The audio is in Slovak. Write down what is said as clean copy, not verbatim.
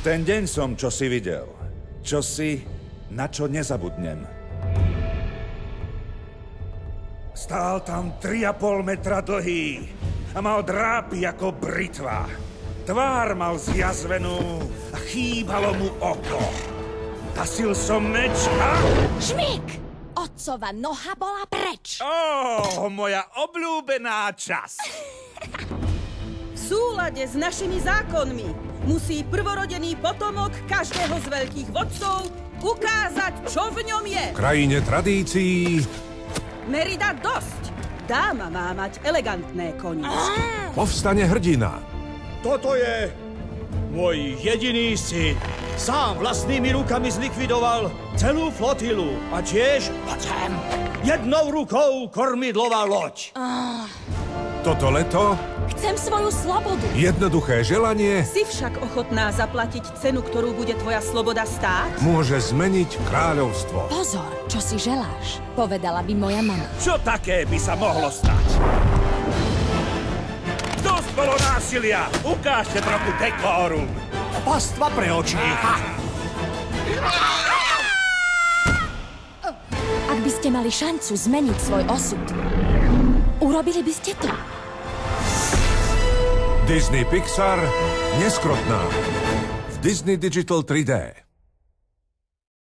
ten deň som čosi videl. Čosi, na čo nezabudnem. Stál tam 3,5 metra dlhý a mal drápy ako britva. Tvár mal zjazvenú a chýbalo mu oko. Tasil som meč a... Šmík! Otcova noha bola preč. Moja obľúbená časť. V súlade s našimi zákonmi musí prvorodený potomok každého z veľkých vodcov ukázať, čo v ňom je. V krajine tradícií... Merida, dosť! Dáma má mať elegantné koničky. Povstane hrdina. Toto je môj jediný syn. Sám vlastnými rukami zlikvidoval celú flotilu a tiež jednou rukou kormidlová loď. Toto leto... Chcem svoju slobodu. Jednoduché želanie... Si však ochotná zaplatiť cenu, ktorú bude tvoja sloboda stáť? Môže zmeniť kráľovstvo. Pozor, čo si želáš, povedala by moja mama. Čo také by sa mohlo stať? Dosť bolo násilia! Ukážte trochu dekórum! Pastva pre oči. Ak by ste mali šancu zmeniť svoj osud, urobili by ste to. Disney Pixar Neskrotná v Disney Digital 3D.